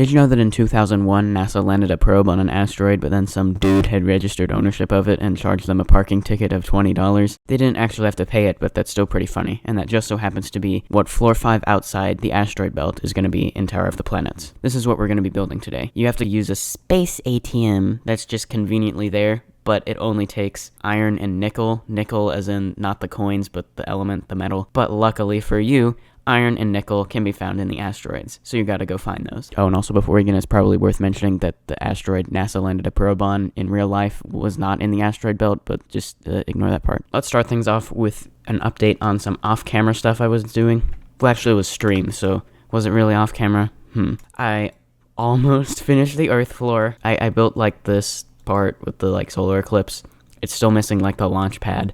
Did you know that in 2001, NASA landed a probe on an asteroid, but then some dude had registered ownership of it and charged them a parking ticket of $20? They didn't actually have to pay it, but that's still pretty funny, and that just so happens to be what floor 5 outside the asteroid belt is going to be in Tower of the Planets. This is what we're going to be building today. You have to use a space ATM that's just conveniently there, but it only takes iron and nickel. Nickel as in not the coins, but the element, the metal. But luckily for you, iron and nickel can be found in the asteroids, so you gotta go find those. Oh, and also before we begin, it's probably worth mentioning that the asteroid NASA landed a probe on in real life was not in the asteroid belt, but just ignore that part. Let's start things off with an update on some off-camera stuff I was doing. Well, actually it was streamed, so was it really off-camera? I almost finished the Earth floor. I built like this part with the like solar eclipse. It's still missing like the launch pad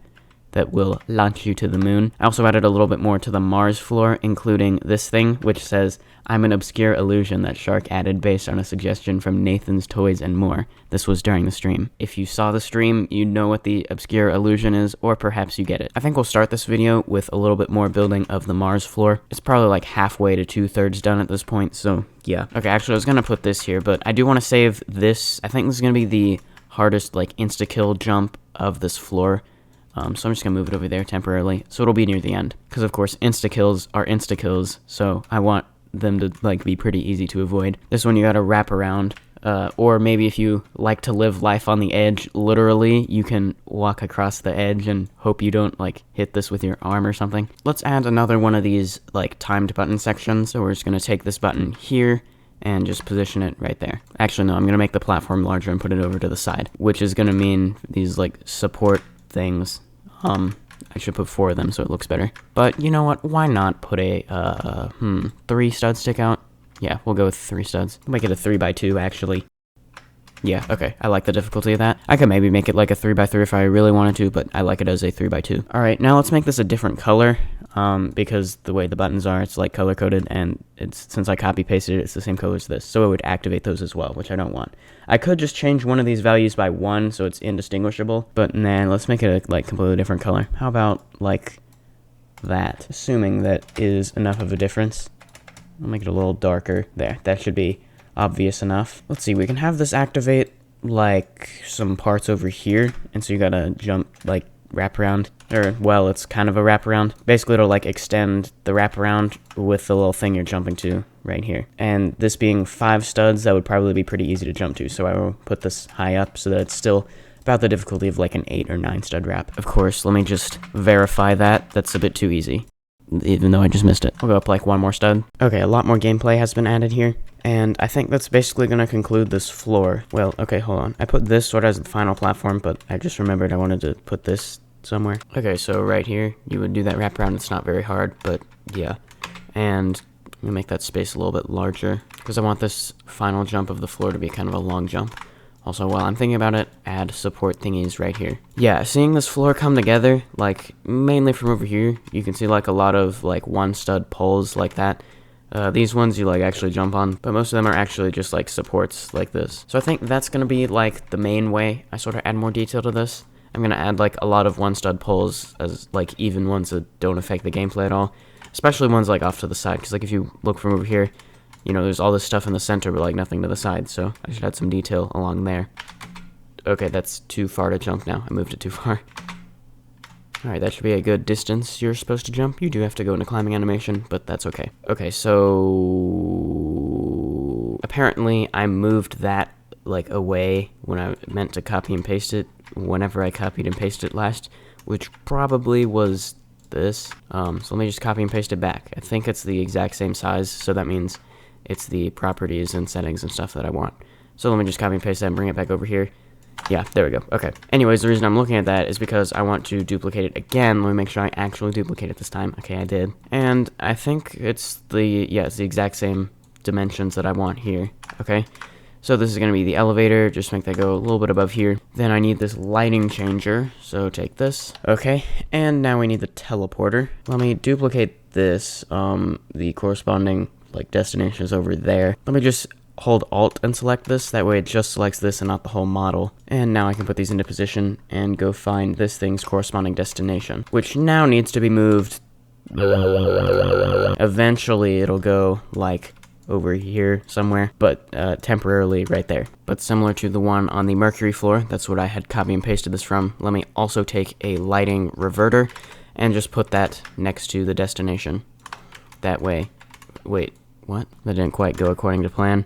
that will launch you to the moon. I also added a little bit more to the Mars floor, including this thing, which says, "I'm an obscure illusion that Shark added based on a suggestion from Nathan's Toys and More." This was during the stream. If you saw the stream, you know what the obscure illusion is, or perhaps you get it. I think we'll start this video with a little bit more building of the Mars floor. It's probably like halfway to 2/3 done at this point, so yeah. Okay, actually I was gonna put this here, but I do want to save this. I think this is gonna be the hardest like insta-kill jump of this floor. So I'm just going to move it over there temporarily, so it'll be near the end. Because, of course, insta-kills are insta-kills, so I want them to, like, be pretty easy to avoid. This one you got to wrap around, or maybe if you like to live life on the edge, literally, you can walk across the edge and hope you don't, like, hit this with your arm or something. Let's add another one of these, like, timed button sections, so we're just going to take this button here and just position it right there. Actually, no, I'm going to make the platform larger and put it over to the side, which is going to mean these, like, support things. I should put 4 of them so it looks better. But you know what? Why not put a 3 stud stick out? Yeah, we'll go with 3 studs. We'll make it a 3x2 actually. Yeah, okay. I like the difficulty of that. I could maybe make it like a 3x3 if I really wanted to, but I like it as a 3x2. Alright, now let's make this a different color, because the way the buttons are, it's like color-coded, and it's since I copy-pasted it, it's the same color as this, so it would activate those as well, which I don't want. I could just change one of these values by 1, so it's indistinguishable, but nah, let's make it a like completely different color. How about like that? Assuming that is enough of a difference. I'll make it a little darker. There, that should be obvious enough. Let's see, we can have this activate like some parts over here, and so you gotta jump like wraparound, or well, it's kind of a wraparound. Basically it'll like extend the wraparound with the little thing you're jumping to right here. And this being 5 studs, that would probably be pretty easy to jump to, so I will put this high up so that it's still about the difficulty of like an 8 or 9 stud wrap. Of course, let me just verify that. That's a bit too easy, even though I just missed it. I'll go up like 1 more stud. Okay, a lot more gameplay has been added here, and I think that's basically going to conclude this floor. Well, okay, hold on. I put this sort of as the final platform, but I just remembered I wanted to put this somewhere. Okay, so right here, you would do that wraparound. It's not very hard, but yeah. And I'm going to make that space a little bit larger, because I want this final jump of the floor to be kind of a long jump. Also, while I'm thinking about it, add support thingies right here. Yeah, seeing this floor come together, like, mainly from over here, you can see, like, a lot of, like, 1 stud poles like that. These ones you, like, actually jump on, but most of them are actually just, like, supports like this. So I think that's gonna be, like, the main way I sort of add more detail to this. I'm gonna add, like, a lot of 1 stud poles as, like, even ones that don't affect the gameplay at all. Especially ones, like, off to the side, because, like, if you look from over here, you know, there's all this stuff in the center, but, like, nothing to the side, so I should add some detail along there. Okay, that's too far to jump now. I moved it too far. Alright, that should be a good distance you're supposed to jump. You do have to go into climbing animation, but that's okay. Okay, so apparently I moved that, like, away when I meant to copy and paste it, whenever I copied and pasted it last, which probably was this. So let me just copy and paste it back. I think it's the exact same size, so that means it's the properties and settings and stuff that I want. So let me just copy and paste that and bring it back over here. Yeah, there we go. Okay. Anyways, the reason I'm looking at that is because I want to duplicate it again. Let me make sure I actually duplicate it this time. Okay, I did. And I think it's it's the exact same dimensions that I want here. Okay. So this is going to be the elevator. Just make that go a little bit above here. Then I need this lighting changer. So take this. Okay. And now we need the teleporter. Let me duplicate this. The corresponding like destination is over there. Let me just hold Alt and select this. That way it just selects this and not the whole model. And now I can put these into position and go find this thing's corresponding destination, which now needs to be moved. Eventually it'll go like over here somewhere, but temporarily right there. But similar to the one on the Mercury floor, that's what I had copy and pasted this from. Let me also take a lighting reverter and just put that next to the destination. That way, wait, what? That didn't quite go according to plan.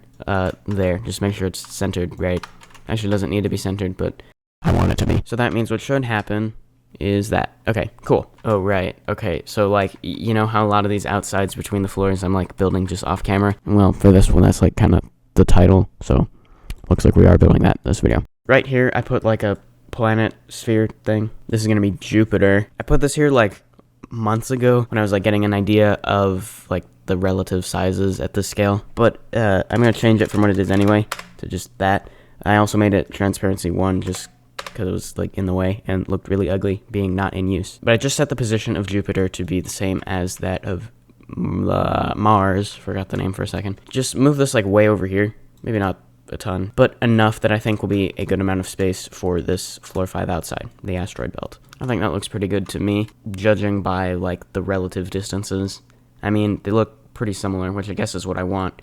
There, just make sure it's centered right. Actually, it doesn't need to be centered, but I want it to be. So that means what should happen is that. Okay, cool. Oh, right. Okay, so like, you know how a lot of these outsides between the floors I'm like building just off camera? Well, for this one, that's like kind of the title, so looks like we are building that this video. Right here, I put like a planet sphere thing. This is gonna be Jupiter. I put this here like months ago when I was like getting an idea of like the relative sizes at this scale, but I'm gonna change it from what it is anyway to just that. I also made it transparency 1 just because it was like in the way and looked really ugly being not in use. But I just set the position of Jupiter to be the same as that of Mars. Forgot the name for a second. Just move this like way over here. Maybe not a ton, but enough that I think will be a good amount of space for this floor 5 outside, the asteroid belt. I think that looks pretty good to me, judging by like the relative distances. I mean, they look pretty similar, which I guess is what I want,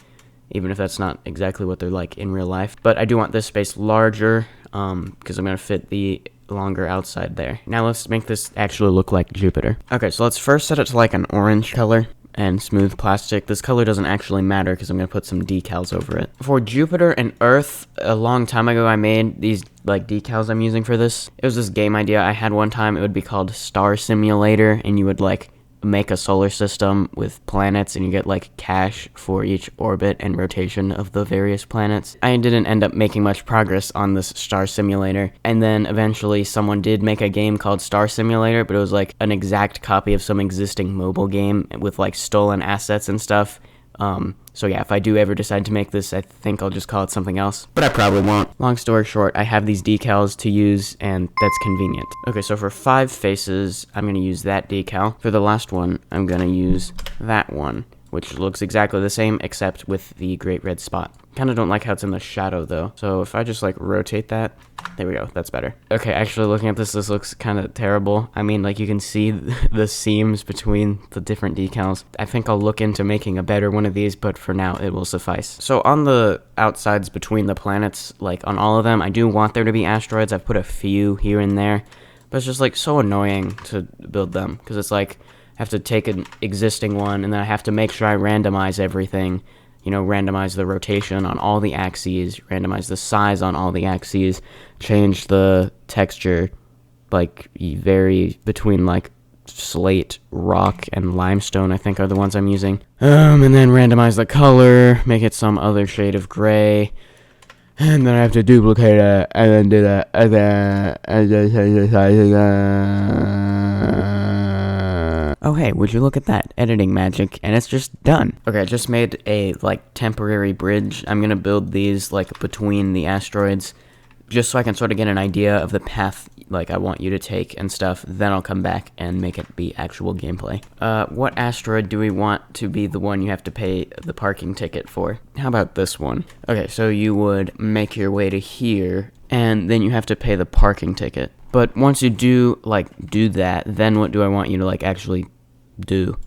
even if that's not exactly what they're like in real life. But I do want this space larger, because I'm going to fit the longer outside there. Now let's make this actually look like Jupiter. Okay, so let's first set it to like an orange color and smooth plastic. This color doesn't actually matter because I'm going to put some decals over it. For Jupiter and Earth, a long time ago I made these like decals I'm using for this. It was this game idea I had one time. It would be called Star Simulator, and you would like make a solar system with planets and you get like cash for each orbit and rotation of the various planets. I didn't end up making much progress on this Star Simulator, and then eventually someone did make a game called Star Simulator, but it was like an exact copy of some existing mobile game with like stolen assets and stuff. So yeah, if I do ever decide to make this, I think I'll just call it something else, but I probably won't. Long story short, I have these decals to use, and that's convenient. Okay, so for 5 faces, I'm going to use that decal. For the last one, I'm going to use that one, which looks exactly the same, except with the great red spot. Kind of don't like how it's in the shadow, though. So if I just, like, rotate that, there we go, that's better. Okay, actually, looking at this looks kind of terrible. I mean, like, you can see the seams between the different decals. I think I'll look into making a better one of these, but for now, it will suffice. So on the outsides between the planets, like, on all of them, I do want there to be asteroids. I've put a few here and there, but it's just, like, so annoying to build them, because it's, like, I have to take an existing one, and then I have to make sure I randomize everything. You know, randomize the rotation on all the axes, randomize the size on all the axes, change the texture, like, vary between, like, slate, rock, and limestone, I think are the ones I'm using. And then randomize the color, make it some other shade of gray, and then I have to duplicate it, and then do that, and then change the size again. Oh hey, would you look at that, editing magic, and it's just done. Okay, I just made a, like, temporary bridge. I'm gonna build these, like, between the asteroids, just so I can sort of get an idea of the path, like, I want you to take and stuff. Then I'll come back and make it be actual gameplay. What asteroid do we want to be the one you have to pay the parking ticket for? How about this one? Okay, so you would make your way to here, and then you have to pay the parking ticket. But once you do that, then what do I want you to, like, actually do?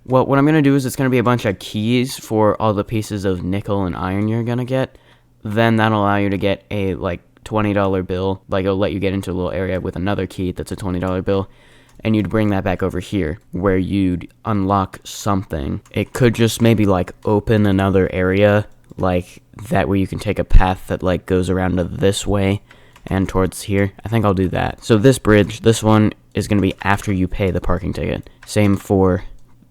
Well, what I'm going to do is it's going to be a bunch of keys for all the pieces of nickel and iron you're going to get. Then that'll allow you to get a, like, $20 bill. Like, it'll let you get into a little area with another key that's a $20 bill. And you'd bring that back over here, where you'd unlock something. It could just maybe, like, open another area, like, that where you can take a path that, like, goes around to this way and towards here. I think I'll do that. So this bridge, this one is going to be after you pay the parking ticket. Same for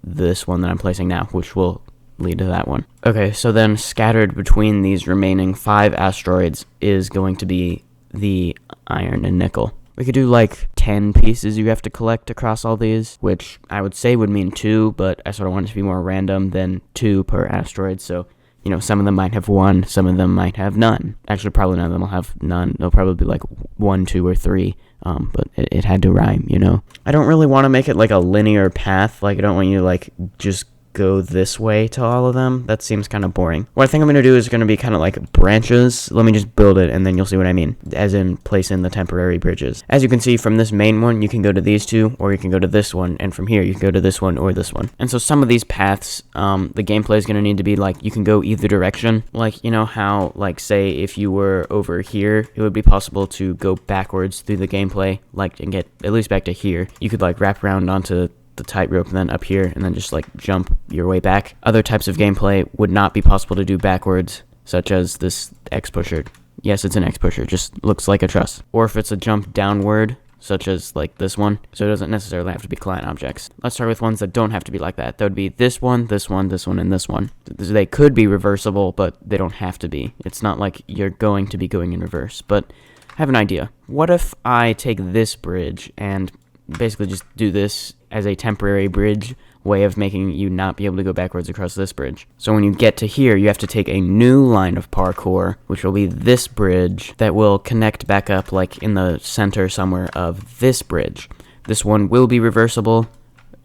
this one that I'm placing now, which will lead to that one. Okay, so then scattered between these remaining 5 asteroids is going to be the iron and nickel. We could do like 10 pieces you have to collect across all these, which I would say would mean 2, but I sort of want it to be more random than 2 per asteroid, so you know, some of them might have 1, some of them might have none. Actually, probably none of them will have none. They'll probably be like 1, 2, or 3, but it had to rhyme, you know? I don't really want to make it like a linear path. Like, I don't want you to, like, just go this way to all of them. That seems kind of boring. What I think I'm going to do is going to be kind of like branches. Let me just build it and then you'll see what I mean, as in place in the temporary bridges. As you can see from this main one, you can go to these two, or you can go to this one, and from here you can go to this one or this one. And so some of these paths, the gameplay is going to need to be like, you can go either direction. Like, you know how, like, say if you were over here, it would be possible to go backwards through the gameplay, like, and get at least back to here. You could like wrap around onto the tightrope and then up here and then just like jump your way back. Other types of gameplay would not be possible to do backwards, such as this X pusher. Yes, it's an X pusher, just looks like a truss. Or if it's a jump downward, such as like this one, so it doesn't necessarily have to be client objects. Let's start with ones that don't have to be like that. That would be this one, this one, this one, and this one. They could be reversible, but they don't have to be. It's not like you're going to be going in reverse, but I have an idea. What if I take this bridge and basically just do this as a temporary bridge way of making you not be able to go backwards across this bridge. So when you get to here, you have to take a new line of parkour, which will be this bridge that will connect back up like in the center somewhere of this bridge. This one will be reversible,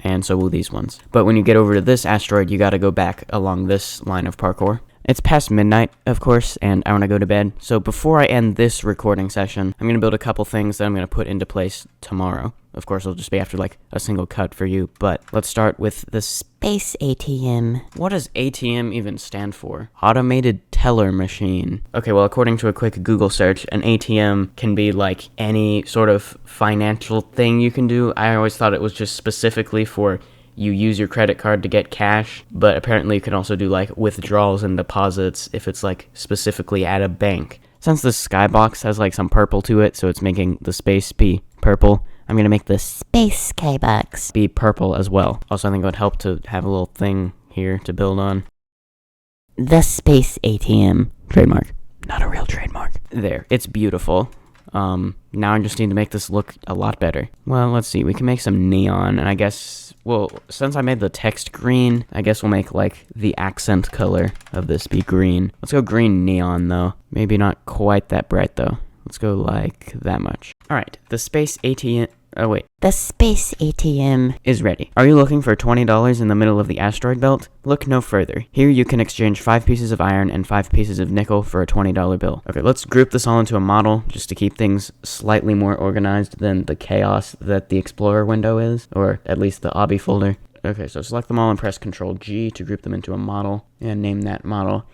and so will these ones. But when you get over to this asteroid, you gotta go back along this line of parkour. It's past midnight, of course, and I want to go to bed. So before I end this recording session, I'm going to build a couple things that I'm going to put into place tomorrow. Of course, it'll just be after like a single cut for you, but let's start with the Space ATM. What does ATM even stand for? Automated Teller Machine. Okay, well, according to a quick Google search, an ATM can be like any sort of financial thing you can do. I always thought it was just specifically for you use your credit card to get cash, but apparently you can also do like withdrawals and deposits if it's like specifically at a bank. Since the skybox has like some purple to it, so it's making the space be purple, I'm gonna make the space skybox be purple as well. Also, I think it would help to have a little thing here to build on. The Space ATM. Trademark. Not a real trademark. There, it's beautiful. Now I just need to make this look a lot better. Well, let's see, we can make some neon, and I guess, well, since I made the text green, I guess we'll make, like, the accent color of this be green. Let's go green neon, though. Maybe not quite that bright, though. Let's go, like, that much. Alright, the Space ATM... Oh, wait. The Space ATM is ready. Are you looking for $20 in the middle of the asteroid belt? Look no further. Here you can exchange 5 pieces of iron and 5 pieces of nickel for a $20 bill. Okay, let's group this all into a model just to keep things slightly more organized than the chaos that the Explorer window is, or at least the obby folder. Okay, so select them all and press Ctrl G to group them into a model, and name that model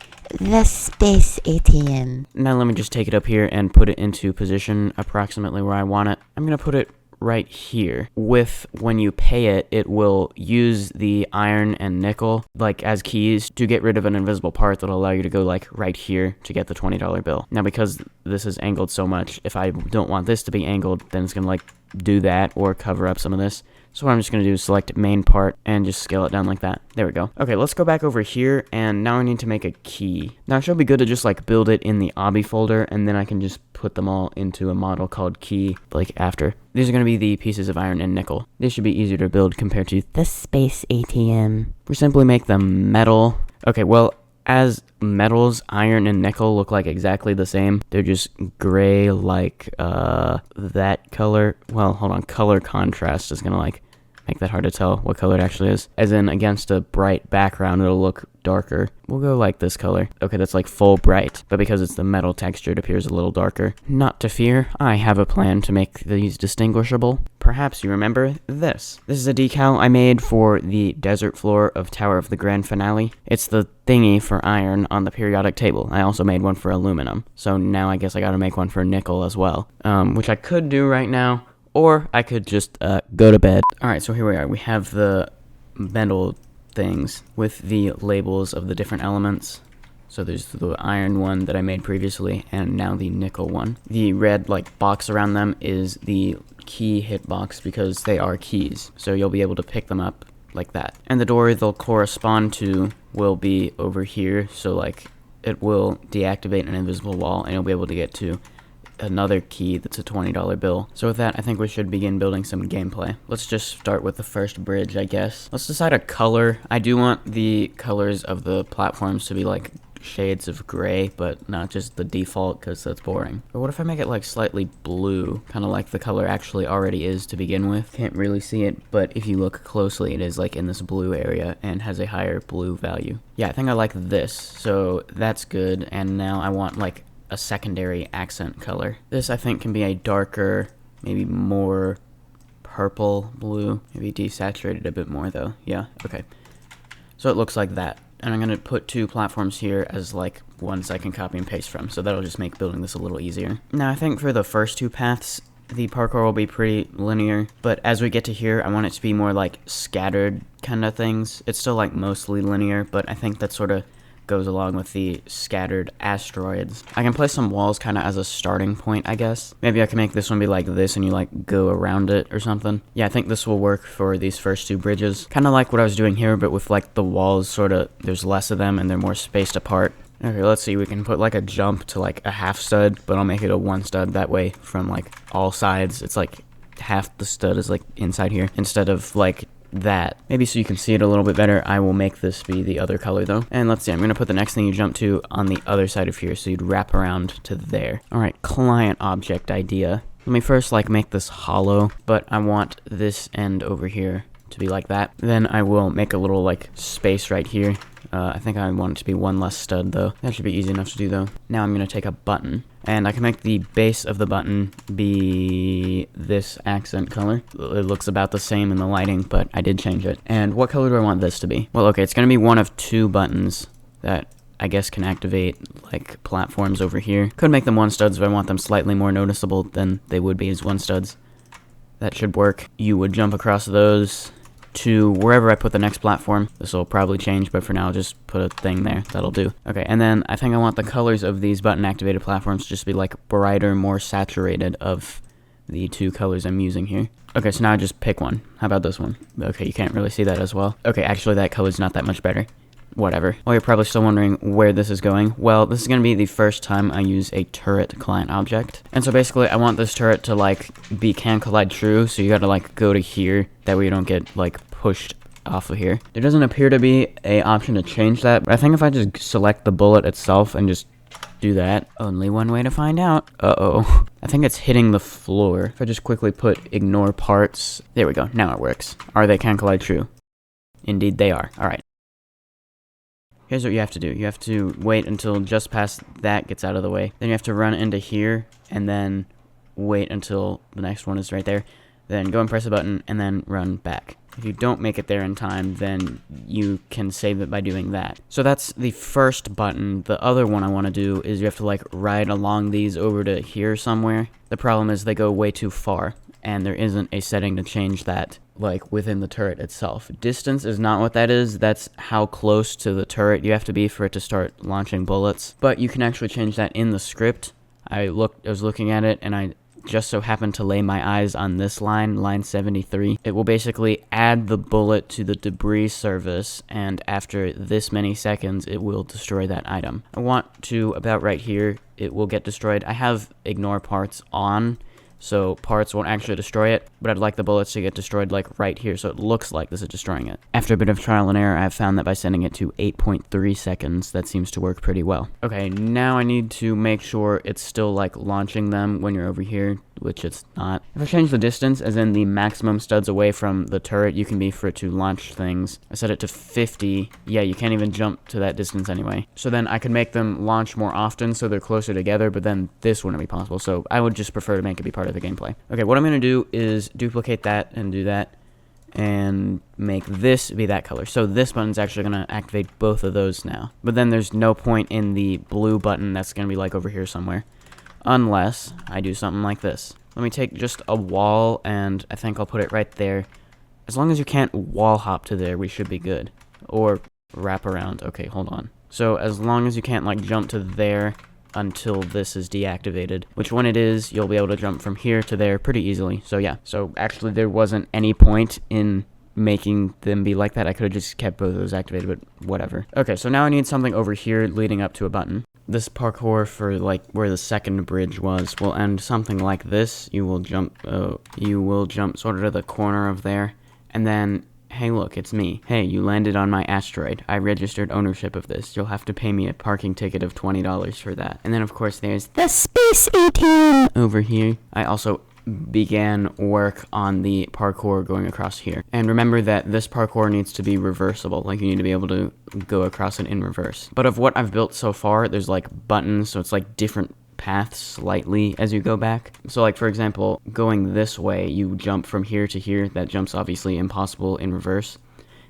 the Space ATM. Now let me just take it up here and put it into position approximately where I want it. I'm gonna put it right here. With when you pay it, it will use the iron and nickel like as keys to get rid of an invisible part that'll allow you to go like right here to get the $20 bill. Now because this is angled so much, if I don't want this to be angled, then it's gonna like do that or cover up some of this. So what I'm just going to do is select main part and just scale it down like that. There we go. Okay, let's go back over here, and now I need to make a key. Now it should be good to just like build it in the obby folder, and then I can just put them all into a model called key, like after. These are going to be the pieces of iron and nickel. These should be easier to build compared to the Space ATM. We simply make them metal. Okay, well, as metals, iron and nickel look like exactly the same. They're just gray like that color. Well, hold on, color contrast is gonna like make that hard to tell what color it actually is. As in, against a bright background, it'll look darker. We'll go like this color. Okay, that's like full bright, but because it's the metal texture, it appears a little darker. Not to fear, I have a plan to make these distinguishable. Perhaps you remember this. This is a decal I made for the desert floor of Tower of the Grand Finale. It's the thingy for iron on the periodic table. I also made one for aluminum. So now I guess I gotta make one for nickel as well. Which I could do right now, or I could just go to bed. Alright, so here we are. We have the metal things with the labels of the different elements. So there's the iron one that I made previously, and now the nickel one. The red like box around them is the key hitbox because they are keys. So you'll be able to pick them up like that. And the door they'll correspond to will be over here. So like it will deactivate an invisible wall, and you'll be able to get to another key that's a $20 bill. So with that, I think we should begin building some gameplay. Let's just start with the first bridge, I guess. Let's decide a color. I do want the colors of the platforms to be like shades of gray, but not just the default, because that's boring. Or what if I make it like slightly blue, kind of like the color actually already is to begin with? Can't really see it, but if you look closely, it is like in this blue area and has a higher blue value. Yeah, I think I like this, so that's good. And now I want like a secondary accent color. This I think can be a darker, maybe more purple blue, maybe desaturated a bit more though. Yeah, okay. So it looks like that. And I'm gonna put 2 platforms here as like ones I can copy and paste from, so that'll just make building this a little easier. Now I think for the first 2 paths, the parkour will be pretty linear, but as we get to here, I want it to be more like scattered kind of things. It's still like mostly linear, but I think that sort of goes along with the scattered asteroids. I can place some walls kind of as a starting point, I guess. Maybe I can make this one be like this and you like go around it or something. Yeah, I think this will work for these first 2 bridges. Kind of like what I was doing here, but with like the walls sort of, there's less of them and they're more spaced apart. Okay, let's see, we can put like a jump to like a half stud, but I'll make it a 1 stud. That way from like all sides, it's like half the stud is like inside here instead of like that. Maybe so you can see it a little bit better, I will make this be the other color though. And let's see, I'm gonna put the next thing you jump to on the other side of here, so you'd wrap around to there. Alright, client object idea. Let me first like make this hollow, but I want this end over here to be like that. Then I will make a little like space right here. I think I want it to be 1 less stud though. That should be easy enough to do though. Now I'm gonna take a button, and I can make the base of the button be this accent color. It looks about the same in the lighting, but I did change it. And what color do I want this to be? Well, okay, it's gonna be one of 2 buttons that I guess can activate like platforms over here. Could make them 1 studs if I want them slightly more noticeable than they would be as 1 studs. That should work. You would jump across those to wherever I put the next platform. This will probably change, but for now I'll just put a thing there. That'll do. Okay, and then I think I want the colors of these button activated platforms to just be like brighter, more saturated of the 2 colors I'm using here. Okay, so now I just pick one. How about this one? Okay, you can't really see that as well. Okay, actually that color's not that much better. Whatever. Well, you're probably still wondering where this is going. Well, this is going to be the first time I use a turret client object. And so basically, I want this turret to, like, be can collide true, so you gotta, like, go to here. That way you don't get, like, pushed off of here. There doesn't appear to be a option to change that, but I think if I just select the bullet itself and just do that, only one way to find out. Uh-oh. I think it's hitting the floor. If I just quickly put ignore parts. There we go. Now it works. Are they can collide true? Indeed they are. Alright. Here's what you have to do. You have to wait until just past that gets out of the way. Then you have to run into here, and then wait until the next one is right there. Then go and press a button, and then run back. If you don't make it there in time, then you can save it by doing that. So that's the first button. The other one I want to do is you have to like ride along these over to here somewhere. The problem is they go way too far, and there isn't a setting to change that like within the turret itself. Distance is not what that is. That's how close to the turret you have to be for it to start launching bullets. But you can actually change that in the script. I was looking at it, and I just so happened to lay my eyes on this line, line 73. It will basically add the bullet to the debris surface, and after this many seconds, it will destroy that item. I want to, about right here, it will get destroyed. I have ignore parts on, so parts won't actually destroy it, but I'd like the bullets to get destroyed like right here, so it looks like this is destroying it. After a bit of trial and error, I've found that by setting it to 8.3 seconds, that seems to work pretty well. Okay, now I need to make sure it's still like launching them when you're over here, which it's not. If I change the distance, as in the maximum studs away from the turret you can be for it to launch things, I set it to 50. Yeah, you can't even jump to that distance anyway. So then I can make them launch more often so they're closer together, but then this wouldn't be possible, so I would just prefer to make it be part of the gameplay. Okay, what I'm going to do is duplicate that and do that, and make this be that color. So this button's actually going to activate both of those now. But then there's no point in the blue button that's going to be like over here somewhere, unless I do something like this. Let me take just a wall, and I think I'll put it right there. As long as you can't wall hop to there, we should be good. Or wrap around. Okay, hold on. So as long as you can't like jump to there until this is deactivated, which when it is, you'll be able to jump from here to there pretty easily. So yeah, so actually there wasn't any point in making them be like that. I could have just kept both of those activated, but whatever. Okay, so now I need something over here leading up to a button. This parkour for like where the second bridge was will end something like this. You will jump sort of to the corner of there, and then hey look, it's me. Hey, you landed on my asteroid. I registered ownership of this. You'll have to pay me a parking ticket of $20 for that. And then of course there's the space ATM over here. I also began work on the parkour going across here. And remember that this parkour needs to be reversible, like you need to be able to go across it in reverse. But of what I've built so far, there's like buttons, so it's like different paths slightly as you go back. So like for example, going this way, you jump from here to here. That jump's obviously impossible in reverse.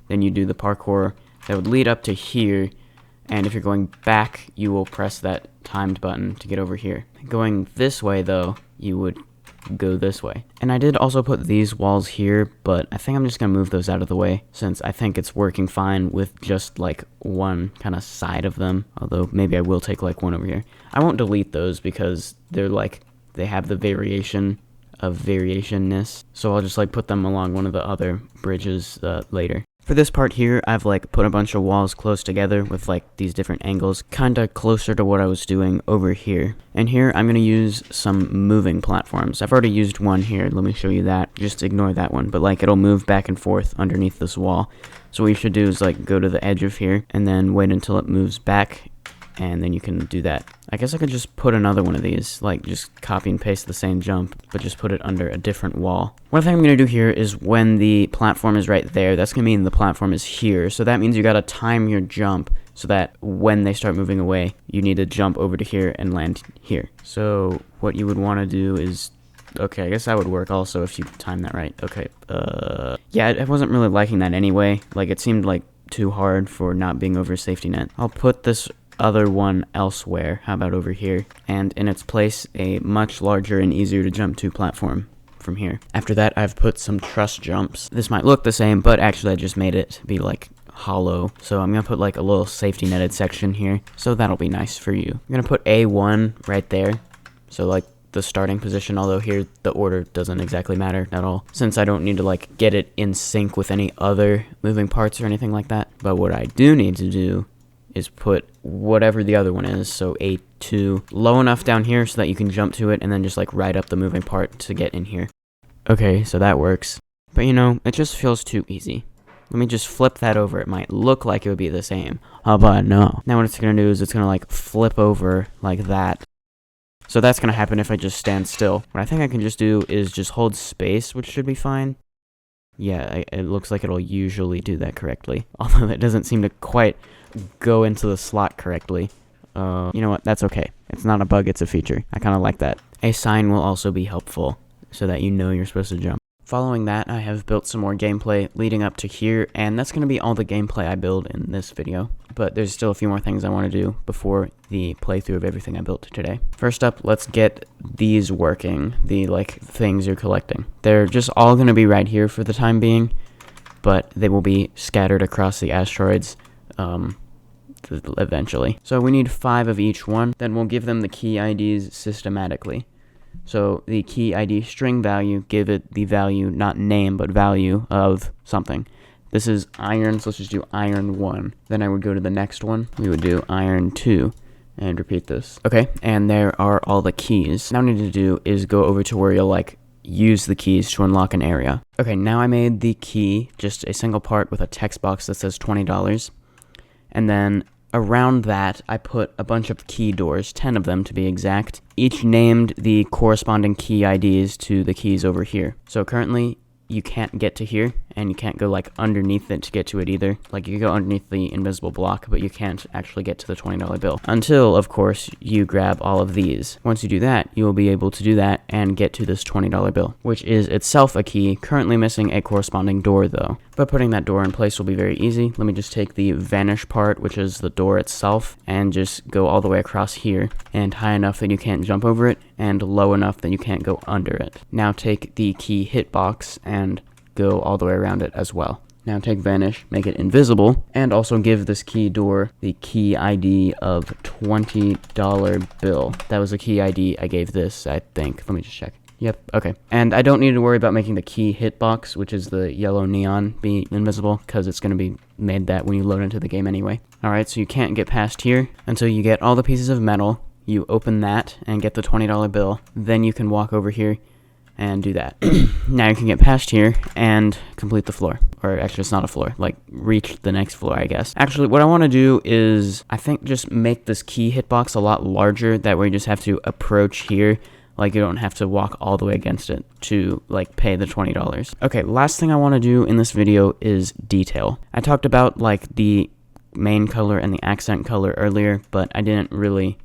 Then you do the parkour that would lead up to here, and if you're going back, you will press that timed button to get over here. Going this way though, you would go this way. And I did also put these walls here, but I think I'm just gonna move those out of the way since I think it's working fine with just like one kind of side of them, although maybe I will take like one over here. I won't delete those because they're like, they have the variation of variationness, so I'll just like put them along one of the other bridges later. For this part here, I've like put a bunch of walls close together with like these different angles, kinda closer to what I was doing over here. And here I'm gonna use some moving platforms. I've already used one here, let me show you that. Just ignore that one, but like it'll move back and forth underneath this wall. So what you should do is like go to the edge of here and then wait until it moves back, and then you can do that. I guess I could just put another one of these, like just copy and paste the same jump, but just put it under a different wall. One thing I'm gonna do here is when the platform is right there, that's gonna mean the platform is here. So that means you gotta time your jump so that when they start moving away, you need to jump over to here and land here. So what you would wanna do is, okay, I guess that would work also if you time that right. Okay, yeah, I wasn't really liking that anyway. Like it seemed like too hard for not being over safety net. I'll put this other one elsewhere. How about over here? And in its place, a much larger and easier to jump to platform from here. After that, I've put some truss jumps. This might look the same, but actually I just made it be like hollow. So I'm gonna put like a little safety netted section here. So that'll be nice for you. I'm gonna put A1 right there. So like the starting position, although here the order doesn't exactly matter at all, since I don't need to like get it in sync with any other moving parts or anything like that. But what I do need to do is put whatever the other one is, so A2, low enough down here so that you can jump to it and then just like ride up the moving part to get in here. Okay, so that works. But you know, it just feels too easy. Let me just flip that over. It might look like it would be the same. But no. Now what it's gonna do is it's gonna like flip over like that. So that's gonna happen if I just stand still. What I think I can just do is just hold space, which should be fine. Yeah, it looks like it'll usually do that correctly. Although that doesn't seem to quite go into the slot correctly. You know what? That's okay. It's not a bug, it's a feature. I kind of like that. A sign will also be helpful so that you know you're supposed to jump. Following that, I have built some more gameplay leading up to here, and that's going to be all the gameplay I build in this video. But there's still a few more things I want to do before the playthrough of everything I built today. First up, let's get these working, the like things you're collecting. They're just all going to be right here for the time being, but they will be scattered across the asteroids eventually. So we need 5 of each one, then we'll give them the key IDs systematically. So the key ID string value, give it the value, not name, but value of something. This is iron, so let's just do iron 1. Then I would go to the next one. We would do iron 2 and repeat this. Okay, and there are all the keys. Now what I need to do is go over to where you'll like use the keys to unlock an area. Okay, now I made the key, just a single part with a text box that says $20. And then around that, I put a bunch of key doors, 10 of them to be exact, each named the corresponding key IDs to the keys over here. So currently, you can't get to here, and you can't go like underneath it to get to it either. Like you go underneath the invisible block, but you can't actually get to the $20 bill. Until, of course, you grab all of these. Once you do that, you will be able to do that and get to this $20 bill, which is itself a key, currently missing a corresponding door though. But putting that door in place will be very easy. Let me just take the vanish part, which is the door itself, and just go all the way across here, and high enough that you can't jump over it, and low enough that you can't go under it. Now take the key hitbox and go all the way around it as well. Now take vanish, make it invisible, and also give this key door the key ID of $20 bill. That was the key ID I gave this, I think. Let me just check. Yep, okay. And I don't need to worry about making the key hitbox, which is the yellow neon, be invisible, because it's going to be made that when you load into the game anyway. Alright, so you can't get past here until you get all the pieces of metal. You open that and get the $20 bill. Then you can walk over here and do that. Now you can get past here and complete the floor. Or actually, it's not a floor, like reach the next floor, I guess. Actually, what I want to do is, I think, just make this key hitbox a lot larger. That way you just have to approach here. Like, you don't have to walk all the way against it to, like, pay the $20. Okay, last thing I want to do in this video is detail. I talked about, like, the main color and the accent color earlier, but I didn't really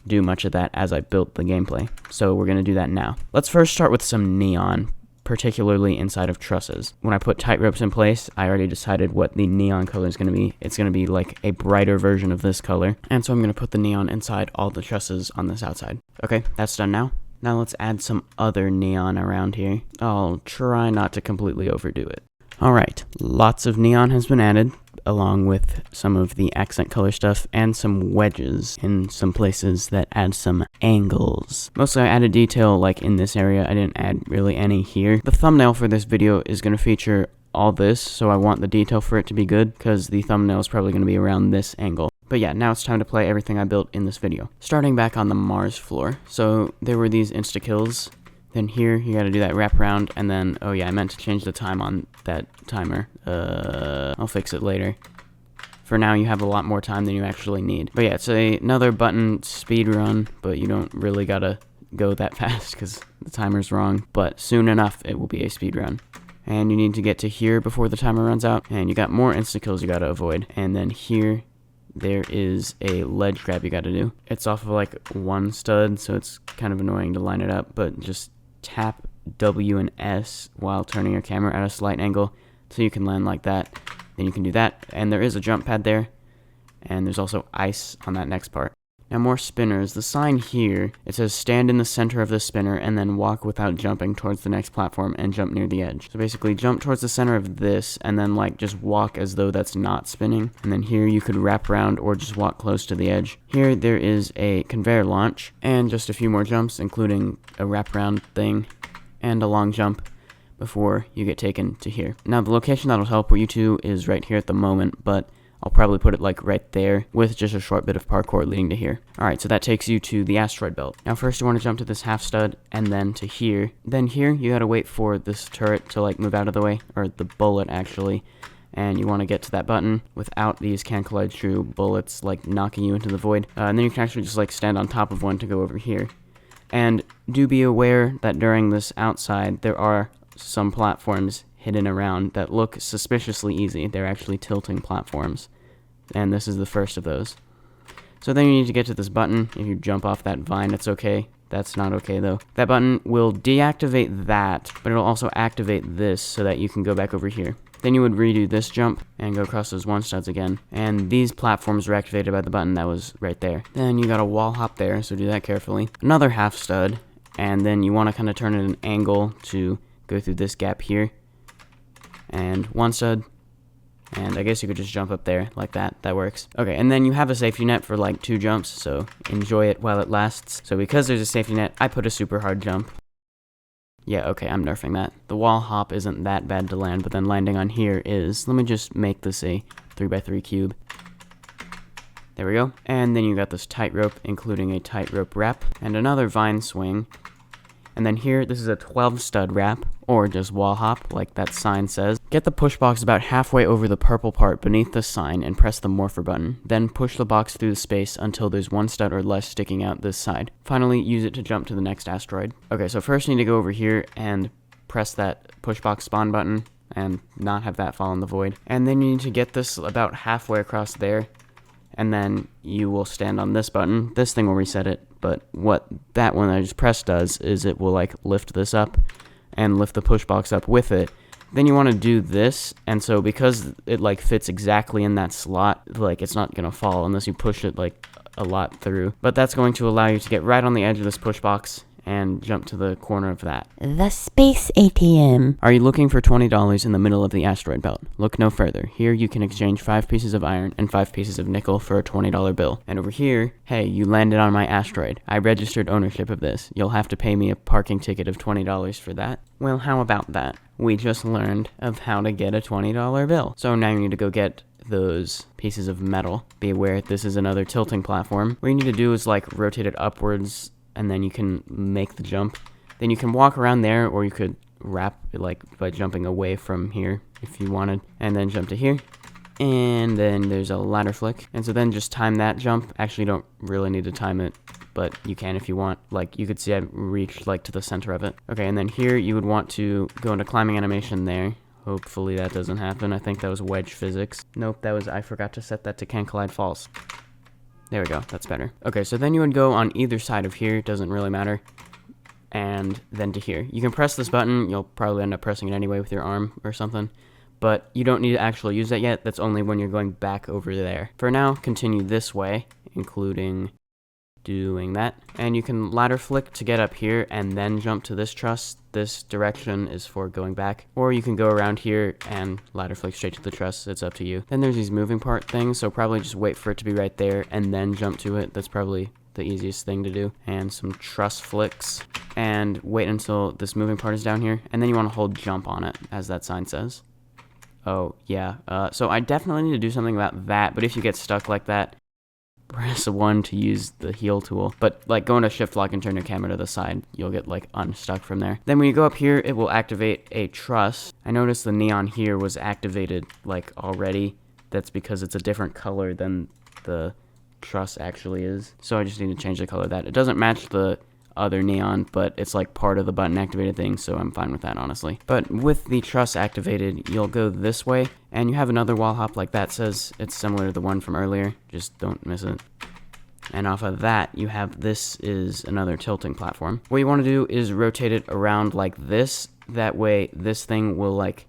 do much of that as I built the gameplay. So we're going to do that now. Let's first start with some neon, particularly inside of trusses. When I put tight ropes in place, I already decided what the neon color is going to be. It's going to be like a brighter version of this color. And so I'm going to put the neon inside all the trusses on this outside. Okay, that's done now. Now let's add some other neon around here. I'll try not to completely overdo it. Alright, lots of neon has been added, along with some of the accent color stuff, and some wedges in some places that add some angles. Mostly I added detail like in this area, I didn't add really any here. The thumbnail for this video is going to feature all this, so I want the detail for it to be good, because the thumbnail is probably going to be around this angle. But yeah, now it's time to play everything I built in this video. Starting back on the Mars floor. So there were these insta-kills. Then here, you gotta do that wraparound, and then, oh yeah, I meant to change the time on that timer. I'll fix it later. For now, you have a lot more time than you actually need. But yeah, it's another button speed run, but you don't really gotta go that fast, because the timer's wrong. But soon enough, it will be a speed run. And you need to get to here before the timer runs out, and you got more insta-kills you gotta avoid. And then here, there is a ledge grab you gotta do. It's off of like one stud, so it's kind of annoying to line it up, but just tap W and S while turning your camera at a slight angle so you can land like that. Then you can do that, and there is a jump pad there, and there's also ice on that next part. Now more spinners. The sign here, it says stand in the center of the spinner and then walk without jumping towards the next platform and jump near the edge. So basically jump towards the center of this and then like just walk as though that's not spinning. And then here you could wrap around or just walk close to the edge. Here there is a conveyor launch and just a few more jumps, including a wraparound thing and a long jump before you get taken to here. Now the location that'll teleport you to is right here at the moment, but I'll probably put it like right there with just a short bit of parkour leading to here. Alright, so that takes you to the asteroid belt. Now first you want to jump to this half stud and then to here. Then here you gotta wait for this turret to like move out of the way, or the bullet actually. And you want to get to that button without these Can Collide True bullets like knocking you into the void. And then you can actually just like stand on top of one to go over here. And do be aware that during this outside there are some platforms hidden around that look suspiciously easy. They're actually tilting platforms. And this is the first of those. So then you need to get to this button. If you jump off that vine, it's okay. That's not okay though. That button will deactivate that, but it'll also activate this so that you can go back over here. Then you would redo this jump and go across those one studs again. And these platforms were activated by the button that was right there. Then you got a wall hop there, so do that carefully. Another half stud, and then you want to kind of turn it at an angle to go through this gap here. And one stud. And I guess you could just jump up there like that. That works. Okay, and then you have a safety net for like 2 jumps, so enjoy it while it lasts. So because there's a safety net, I put a super hard jump. Yeah, okay, I'm nerfing that. The wall hop isn't that bad to land, but then landing on here is. Let me just make this a 3x3 cube. There we go. And then you got this tightrope, including a tightrope wrap, and another vine swing. And then here, this is a 12 stud wrap, or just wall hop, like that sign says. Get the push box about halfway over the purple part beneath the sign and press the morpher button. Then push the box through the space until there's 1 stud or less sticking out this side. Finally, use it to jump to the next asteroid. Okay, so first you need to go over here and press that push box spawn button and not have that fall in the void. And then you need to get this about halfway across there, and then you will stand on this button. This thing will reset it, but what that one I just pressed does is it will like lift this up and lift the push box up with it. Then you want to do this, and so because it like fits exactly in that slot, like it's not gonna fall unless you push it like a lot through. But that's going to allow you to get right on the edge of this push box and jump to the corner of that. The Space ATM. Are you looking for $20 in the middle of the asteroid belt? Look no further. Here you can exchange 5 pieces of iron and 5 pieces of nickel for a $20 bill. And over here, hey, you landed on my asteroid. I registered ownership of this. You'll have to pay me a parking ticket of $20 for that. Well, how about that? We just learned of how to get a $20 bill. So now you need to go get those pieces of metal. Be aware this is another tilting platform. What you need to do is like rotate it upwards, and then you can make the jump. Then you can walk around there, or you could wrap like by jumping away from here if you wanted, and then jump to here. And then there's a ladder flick, and so then just time that jump. Actually, you don't really need to time it, but you can if you want. Like, you could see I reached like to the center of it. Okay, and then here you would want to go into climbing animation there. Hopefully that doesn't happen. I think that was wedge physics. Nope, that was, I forgot to set that to can collide false. There we go, that's better. Okay, so then you would go on either side of here, doesn't really matter. And then to here. You can press this button, you'll probably end up pressing it anyway with your arm or something. But you don't need to actually use that yet, that's only when you're going back over there. For now, continue this way, including doing that. And you can ladder flick to get up here and then jump to this truss. This direction is for going back. Or you can go around here and ladder flick straight to the truss. It's up to you. Then there's these moving part things, so probably just wait for it to be right there and then jump to it. That's probably the easiest thing to do. And some truss flicks. And wait until this moving part is down here. And then you want to hold jump on it, as that sign says. Oh, yeah. So I definitely need to do something about that, but if you get stuck like that, press 1 to use the heal tool. But like go into shift lock and turn your camera to the side, you'll get like unstuck from there. Then when you go up here, it will activate a truss. I noticed the neon here was activated like already. That's because it's a different color than the truss actually is. So I just need to change the color of that. It doesn't match the other neon, but it's like part of the button activated thing, so I'm fine with that, honestly. But with the truss activated, you'll go this way, and you have another wall hop like that says. It's similar to the one from earlier, just don't miss it. And off of that, you have this is another tilting platform. What you want to do is rotate it around like this. That way, this thing will like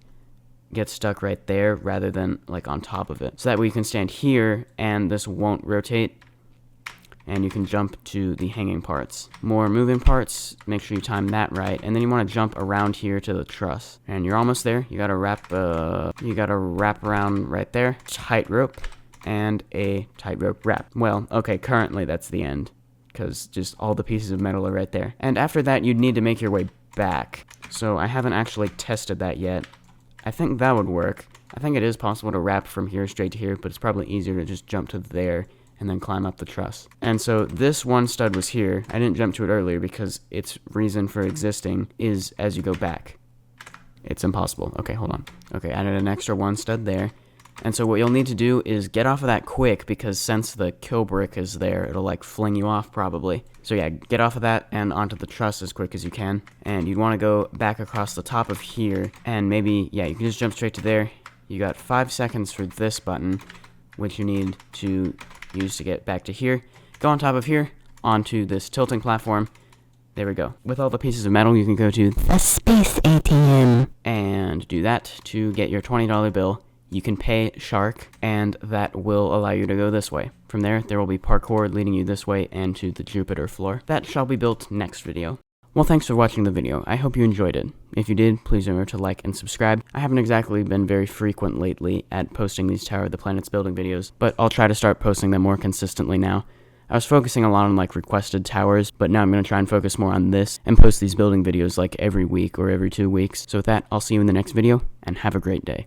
get stuck right there rather than like on top of it. So that way you can stand here, and this won't rotate. And you can jump to the hanging parts. More moving parts, make sure you time that right, and then you want to jump around here to the truss. And you're almost there. You gotta wrap around right there. Tightrope and a tightrope wrap. Well, okay, currently that's the end, because just all the pieces of metal are right there. And after that, you'd need to make your way back. So I haven't actually tested that yet. I think that would work. I think it is possible to wrap from here straight to here, but it's probably easier to just jump to there and then climb up the truss. And so this one stud was here. I didn't jump to it earlier because its reason for existing is as you go back. It's impossible. Okay, hold on. Okay, added an extra one stud there. And so what you'll need to do is get off of that quick, because since the kill brick is there, it'll like fling you off probably. So yeah, get off of that and onto the truss as quick as you can. And you'd want to go back across the top of here, and maybe, yeah, you can just jump straight to there. You got 5 seconds for this button, which you need to use to get back to here. Go on top of here, onto this tilting platform. There we go. With all the pieces of metal, you can go to the Space ATM and do that to get your $20 bill. You can pay Shark, and that will allow you to go this way. From there will be parkour leading you this way and to the Jupiter floor. That shall be built next video. Well, thanks for watching the video. I hope you enjoyed it. If you did, please remember to like and subscribe. I haven't exactly been very frequent lately at posting these Tower of the Planets building videos, but I'll try to start posting them more consistently now. I was focusing a lot on like requested towers, but now I'm going to try and focus more on this and post these building videos like every week or every 2 weeks. So with that, I'll see you in the next video, and have a great day.